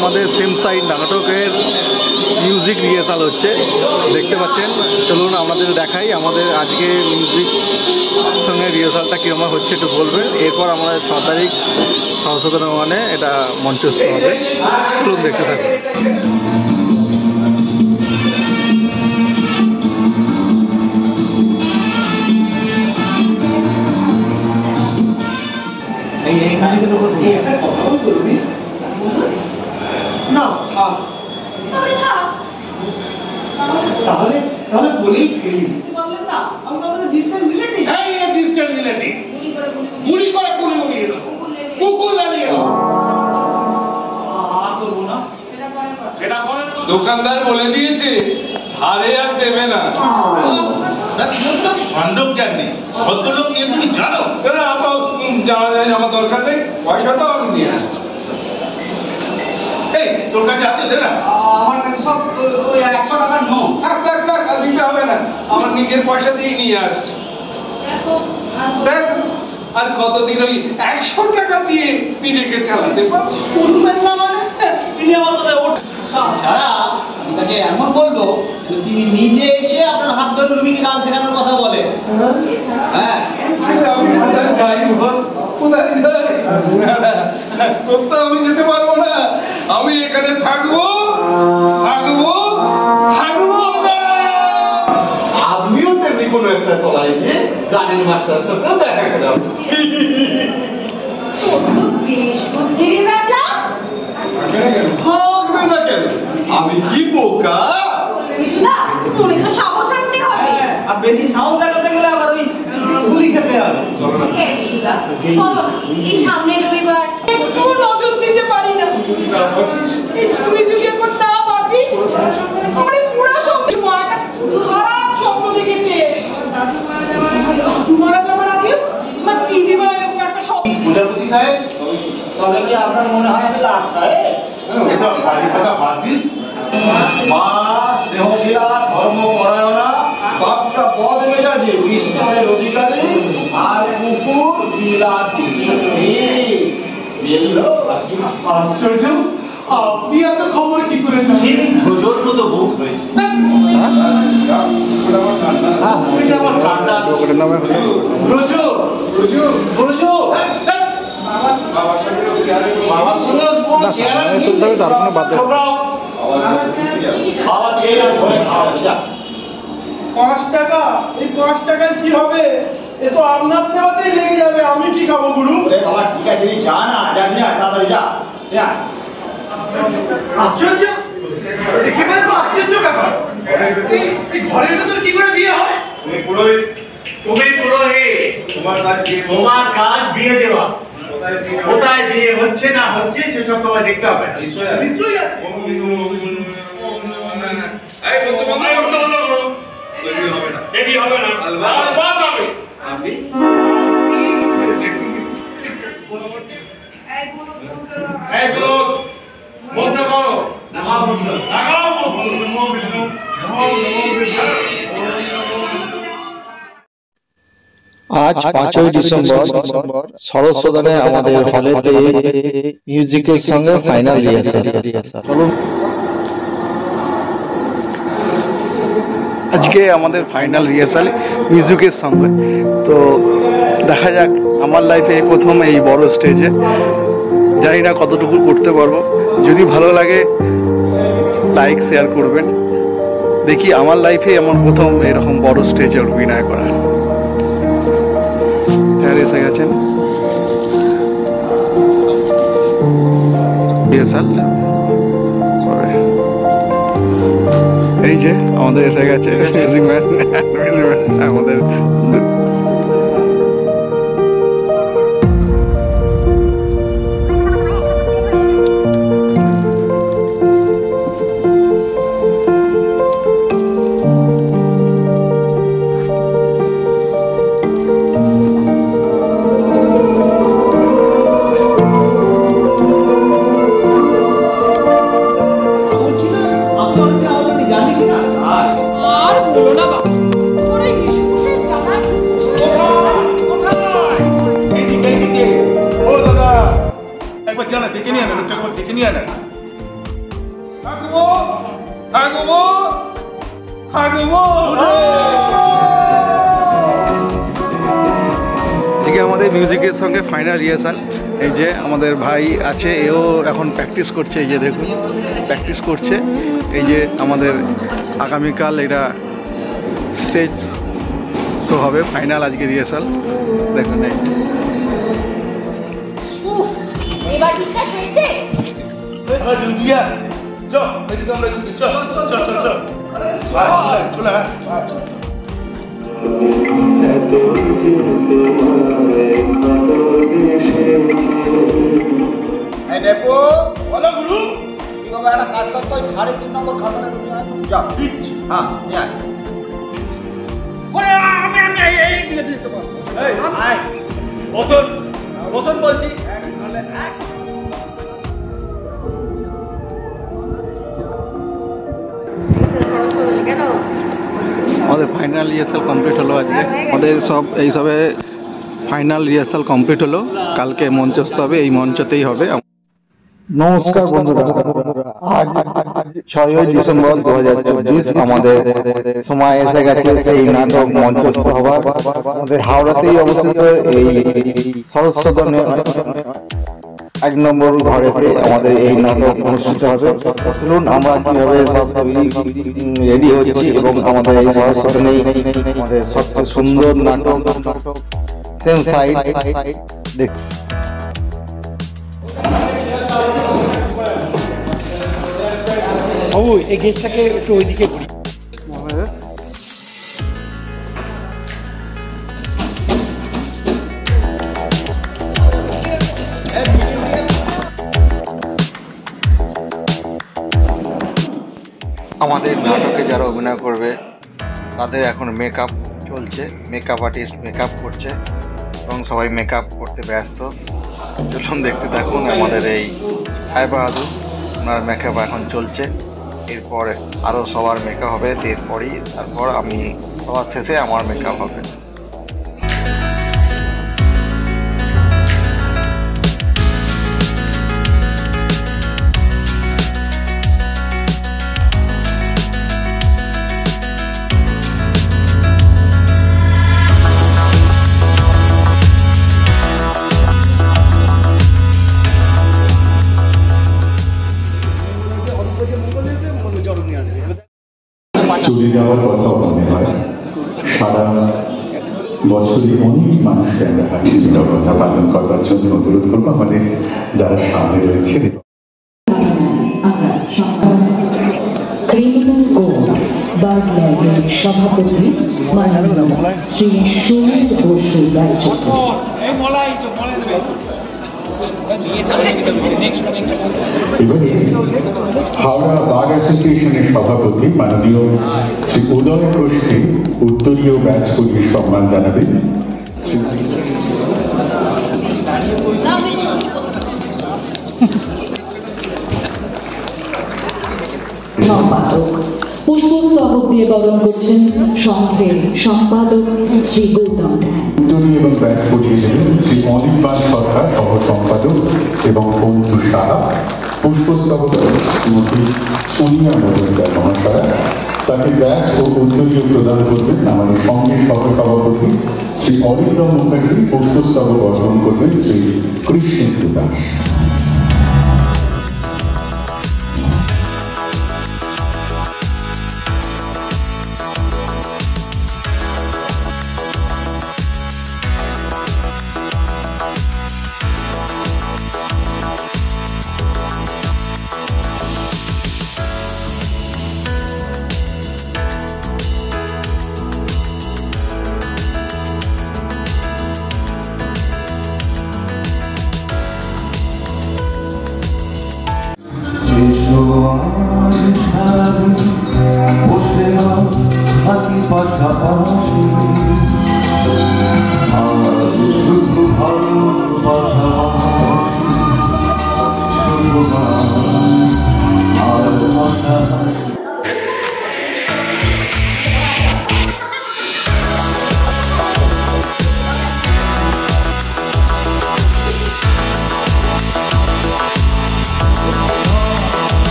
আমাদের same side নাটকের music rehearsal হচ্ছে, দেখতে পাচ্ছেন। চলুন আপনাদের দেখাই আমাদের আজকে মিউজিক সঙ্গে রিহার্সালটা কীরকম হচ্ছে একটু বলবেন। এরপর আমাদের 6 তারিখ সরস্বতী নবনে এটা মঞ্চস্থ হবে। চলুন দেখতে থাকুন। তাহলে বলেই ফেলি বললেন না, আমি তো আপনাদের ডিস্টেন্স রিলেটিভ। হ্যাঁ, এটা ডিস্টেন্স রিলেটিভ। গুলি করে এলো, কুকুর লাগিয়ে এলো। আর করবো না, সেটা করে দোকানদার বলে দিয়েছে ধারে আর দেবে না। পাণ্ডব জ্ঞান নেই, ভদ্রলোক নিয়ে তুমি জানো? জানা আমার দরকার নেই, পয়সাটাও আমি নিয়ে আসবো। এই তোর কাছে আছে দে না। আমার কাছে সব ওই 100 টাকার নোট। থাক আর দিতে হবে না, আমার নিজের পয়সা দিয়ে নিয়ে আসছি। দেখ আর কতদিন ওই 100 টাকা দিয়ে নিজেকে চালাতে পারবো? শুনবেন না মানে তিনি আমার কথা ওঠ। তাছাড়া আমি তাকে এমন বলবো যে তিনি নিজে এসে আপনার হাত ধরে রুমিকে গান শেখানোর কথা বলে। হ্যাঁ, আমি কোথায় যাই বল, কোথায় যাই? কোথাও আমি যেতে পারবো না, আমি এখানে থাকবো। আমিও তেমনি কোনো একটা তলায় গিয়ে গানের মাস্টারের সাথে দেখা করলাম। থাকবে না কেন? আমি কি বোকা? আর বেশি সাউন্ড দেখাতে গেলে আবার ওই গুলি খেতে হবে। এই সামনে রবিবার একটু নজর দিতে পারি না। তুই যদি একবার না বাঁচিস, আমার এই পুরা সত্যি মাটা খারাপ স্বপ্ন দেখেছে। মারা যাওয়ার আগে আমার দিদিমা এরকম একটা স্বপ্ন। প্রজাপতি সাহেব, তবে কি আপনার মনে হয় আমি লাট সাহেব? এটা বাড়ি কথা বাদ দিন। মা স্নেহশীলা, ধর্মপরায়ণা, বাপটা বদ মেজাজি, বিস্তারের অধিকারী, আর কুকুর বিলাতি। আশ্চর্য, আপনি এত খবর কি করে জানেন? ধৈর্য তো বুক হয়েছে। বাবার সঙ্গে তার কোনো বাদ 5 টাকা, এই 5 টাকায় কি হবে? এ তো আপনার সেবাতেই লেগে যাবে। আমি কি খাবো গুরু? বাবা ঠিক আছে, যা না, যাবি না, তাড়াতাড়ি যা। আশ্চর্য, একেবারে তো আশ্চর্য ব্যাপার। এই ঘরের ভেতর কি করে বিয়ে হয়? তুমি পুরোহিত, তোমার কাজ বিয়ে দেওয়া। কোথায় বিয়ে হচ্ছে না হচ্ছে সেসব তোমায় দেখতে হবে। নিশ্চয়ই আছে। দেরি হবে না। আপনি এই লোক মন্ত্র করো। লাগাও মন্ত্র। আজ 5ই ডিসেম্বর সরস্বতী আমাদের হলেতে মিউজিকের সঙ্গে ফাইনাল রিহার্সাল। চলুন আজকে আমাদের ফাইনাল রিহার্সাল মিউজিকের সঙ্গে। তো দেখা যাক, আমার লাইফে এই প্রথম এই বড় স্টেজে, জানি না কতটুকু করতে পারবো। যদি ভালো লাগে লাইক শেয়ার করবেন। দেখি, আমার লাইফে আমার প্রথম এরকম বড় স্টেজে অভিনয় করা। এসে গেছেন রিহার্সাল, এই যে আমাদের এসে গেছে মিউজিক ম্যান আমাদের। এদিকে আমাদের মিউজিকের সঙ্গে ফাইনাল রিহার্সাল। এই যে আমাদের ভাই আছে, এও এখন প্র্যাকটিস করছে। এই যে দেখুন প্র্যাকটিস করছে। এই যে আমাদের আগামীকাল এটা স্টেজ শো হবে, ফাইনাল আজকে রিহার্সাল দেখুন। এবার বিশ্বাস হয়েছে? বলো গুরু একটা কাজ করতে 3.5 নম্বর খাতাটা যা দিচ্ছি। হ্যাঁ বসুন বলছি। আমাদের ফাইনাল রিহার্সাল কমপ্লিট হলো আজকে। আমাদের এইসবে ফাইনাল রিহার্সাল কমপ্লিট হলো। কালকে মঞ্চস্থ হবে, এই মঞ্চতেই হবে। নমস্কার বন্ধুরা, আজ 6ই ডিসেম্বর 2024 আমাদের সময় এসে গেছে সেই নাটক মঞ্চস্থ হবার। আমাদের হাওড়াতেই অবস্থিত এই শরৎ সদনে 1 নম্বর ঘরেতে আমাদের এই নাটক অনুষ্ঠিত হবে। চলুন আমরা কিভাবে সব রেডি হচ্ছি এবং আমাদের এই শরৎ সদনেই আমাদের সবচেয়ে সুন্দর নাটক সেম সাইড দেখ। বাবু এই গেস্টটাকে একটু ওইদিকে ঘুরি। আমাদের নাটকে যারা অভিনয় করবে তাদের এখন মেকআপ চলছে, মেকআপ আর্টিস্ট মেকআপ করছে এবং সবাই মেকআপ করতে ব্যস্ত। চলুন দেখতে থাকুন আমাদের এই হাই বাহাদুর, ওনার মেকআপ এখন চলছে। এরপর আরও সবার মেকআপ হবে, এরপরই তারপর আমি সবার শেষে আমার মেকআপ হবে। চলে যাওয়ার কথাও মনে হয়। সারা বছরে অনেক মানুষকে আমরা কথা পালন করবার জন্য অনুরোধ করবো আমাদের যারা সামনে রয়েছে। ক্রিমিনাল কোড বাগল্যান্ডের সভাপতি মাননীয় শ্রী সুনীল বসু এবারে হাওড়া বার অ্যাসোসিয়েশনের সভাপতি মাননীয় শ্রী উদয় ঘোষকে উত্তরীয় ব্যাচ করিয়ে সম্মান জানাবেন। সম্পাদক পুষ্পস্তবক দিয়ে বরণ করছেন সংঘের সম্পাদক শ্রী গৌতম রায়। উত্তরীয় এবং ব্যাচ করিয়ে দেবেন শ্রী অনির্বাণ সরকার সহ সম্পাদক এবং বন্ধু সাহা। পুষ্পস্তবক শ্রীমতী সোনিয়া মজুমদার মহাশয়া। তাকে ব্যাচ ও উত্তরীয় প্রদান করবেন আমাদের সংঘের সহসভাপতি শ্রী অরিন্দম মুখার্জি। পুষ্পস্তবক অর্পণ করবেন শ্রী কৃষ্ণেন্দু দাস।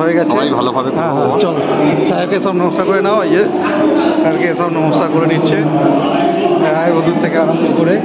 হয়ে গেছে সবাই ভালোভাবে হ্যাঁ হ্যাঁ চলো স্যারকে সব নমস্কার করে নাও। এই যে স্যারকে সব নমস্কার করে নিচ্ছে রায় বধূর থেকে আরম্ভ করে।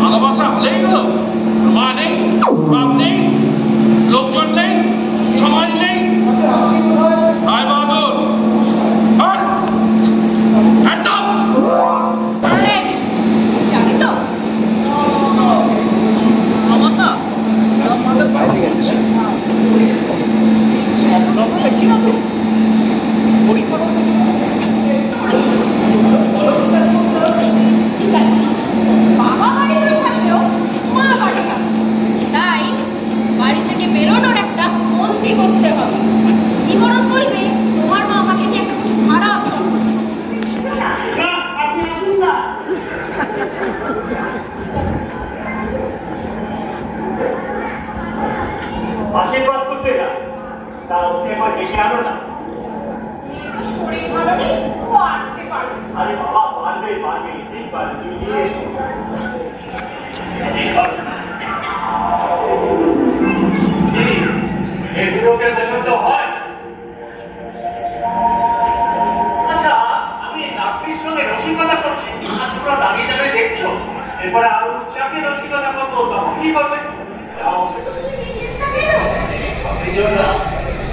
ভালোবাসা হলেই গেল? মা নেই, বাপ নেই, লোকজন নেই, সমাজ নেই। রায় বাহাদুর জানি তো আমার না আমাদের বাইরে গেছে দেখছি না তো পরীক্ষা ঠিক আছে বাবা বাড়ি না থাকলেও মা বাড়ি থাকবে তাই বাড়ি থেকে বেরোনোর একটা মন্ত্রী করতে হবে কি মরণ করবে তোমার মা আমাকে নিয়ে একটা খুব খারাপ আপনি আসুন না আশীর্বাদ করতে না তা ওকে একবার এসে আনো না। শরীর ভালো নেই ও আসতে পারবে। আরে বাবা পারবে পারবে ঠিক পারবে, তুমি নিয়ে এসো। এগুলোকে পছন্দ হয়? আচ্ছা আমি নাপির সঙ্গে রসিকতা করছি আর তোমরা দাঁড়িয়ে দাঁড়িয়ে দেখছো, এরপরে আরো উচ্চাকে রসিকতা করবো তখন কি করবে? আপনি জন্য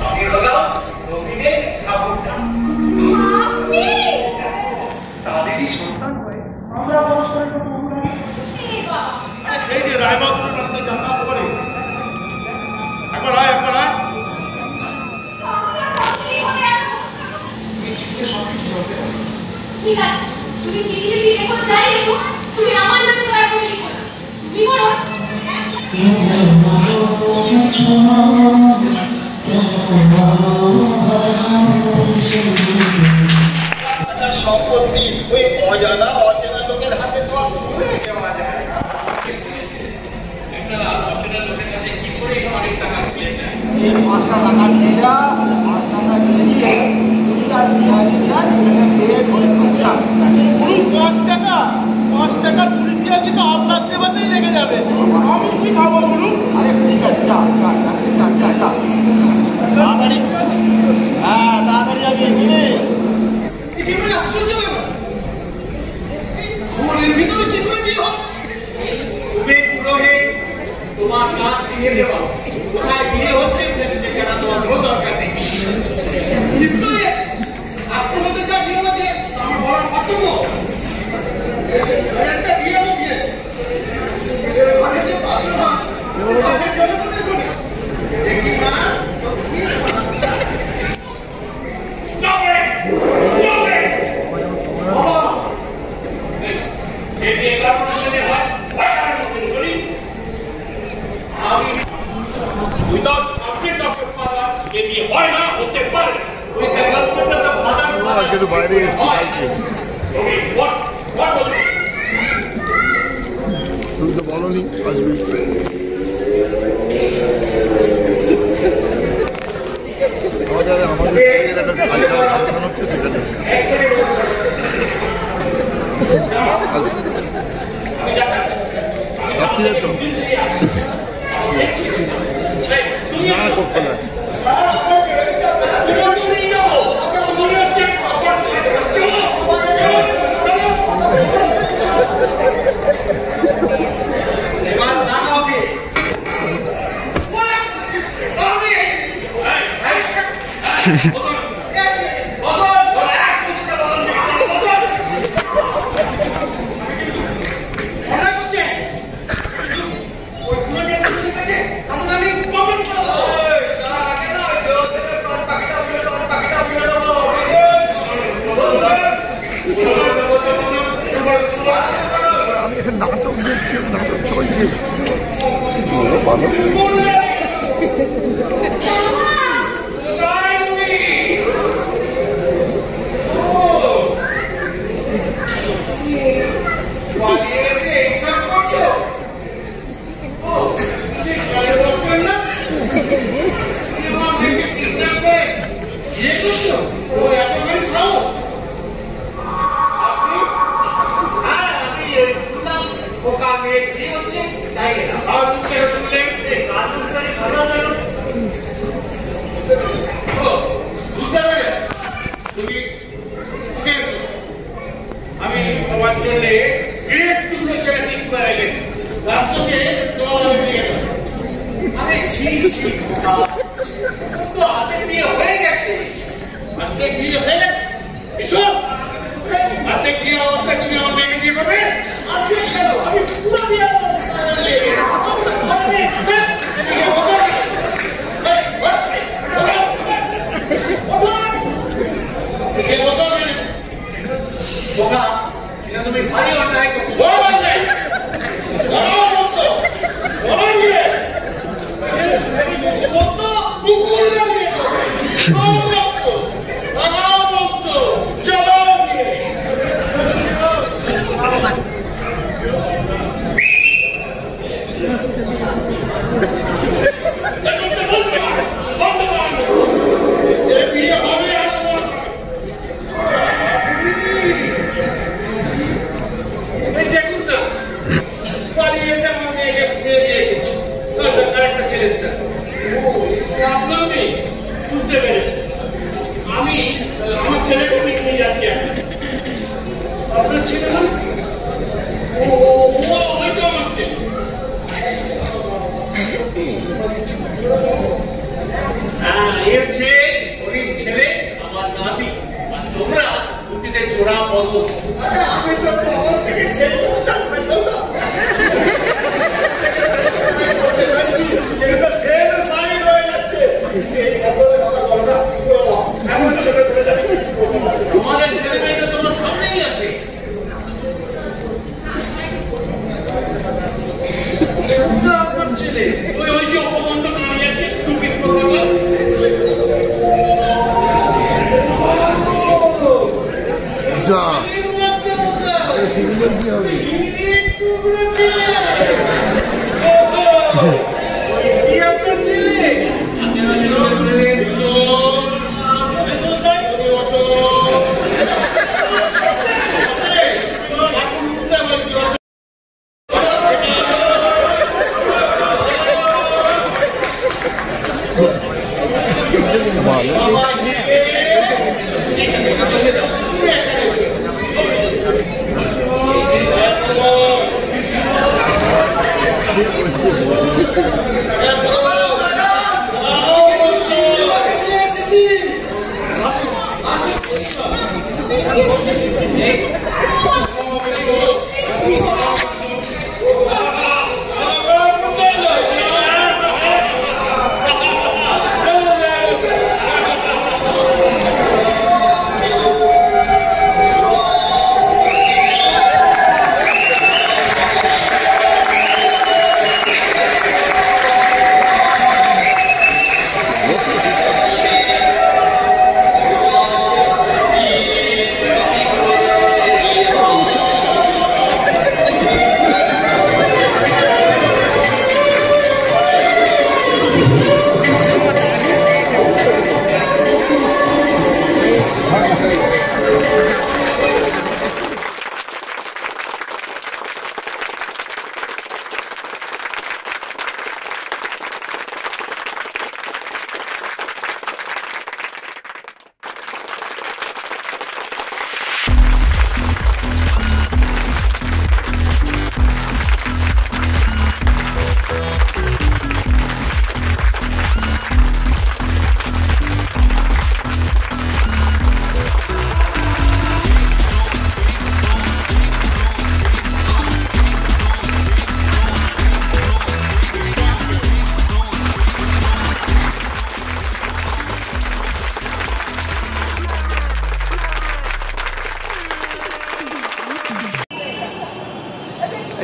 আমি হলাম রবিনের ঠাকুরটা। তাদেরই সন্তান হয়ে আমরা বয়স করে সেই যে রায় বাহাদুরের বাড়িতে যাতায়াত করে। একবার আয়, একবার আয়। ঠিক আছে তুমি চিঠি লিখে রেখো যাই রেখো তুমি আমার নামে দয়া করে লিখো তুমি বলো সম্পত্তি ওই অজানা অচেনা লোকের হাতে তো আর তুলে দেওয়া যায় না। অচেনা লোকের কাছে কি করে অনেক টাকা তুলে যায়? এই 5 টাকা নিয়ে যা, 5 টাকা নিয়ে গিয়ে পুরো 5 টাকার পুরুষিয়া কিন্তু আপনার সেবাতেই লেগে যাবে। আমি কি খাবো বলুন? আরে ঠিক আছে তাড়াতাড়ি হ্যাঁ তাড়াতাড়ি যাবি কিনে আশ্চর্য ব্যাপার ঘরের ভিতরে কি করে কি হয়? তুমি পুরোহিত, তোমার কাজ বিয়ে দেওয়া, কোথায় বিয়ে হচ্ছে সে জানা তোমার কোনো দরকার নেই। নিশ্চয়ই আজকের মধ্যে যা বিয়ে হচ্ছে আমার বলার কর্তব্য। একটা বিয়ে আমি দিয়েছি ছেলের ঘরে যে বাসনা বাপের জন্য কথা শুনে দেখি মা বাইরে এসেছি তুমি তো বলনি আসবি। আমাদের আলোচনা হচ্ছে সেটা না করতে না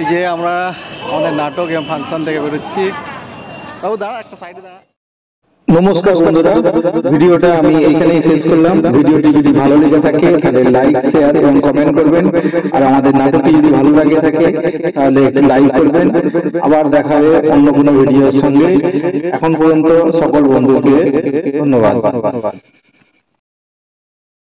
এই যে আমরা আমাদের নাটক এবং ফাংশন থেকে বেরোচ্ছি। বাবু দাঁড়া, একটা সাইডে দাঁড়া। নমস্কার বন্ধুরা, ভিডিওটা আমি এখানেই শেষ করলাম। ভিডিওটি যদি ভালো লেগে থাকে তাহলে লাইক, শেয়ার এবং কমেন্ট করবেন। আর আমাদের নাটকটি যদি ভালো লাগে থাকে তাহলে একটু লাইক করবেন। আবার দেখা হবে অন্য কোনো ভিডিওর সঙ্গে। এখন পর্যন্ত সকল বন্ধুকে ধন্যবাদ।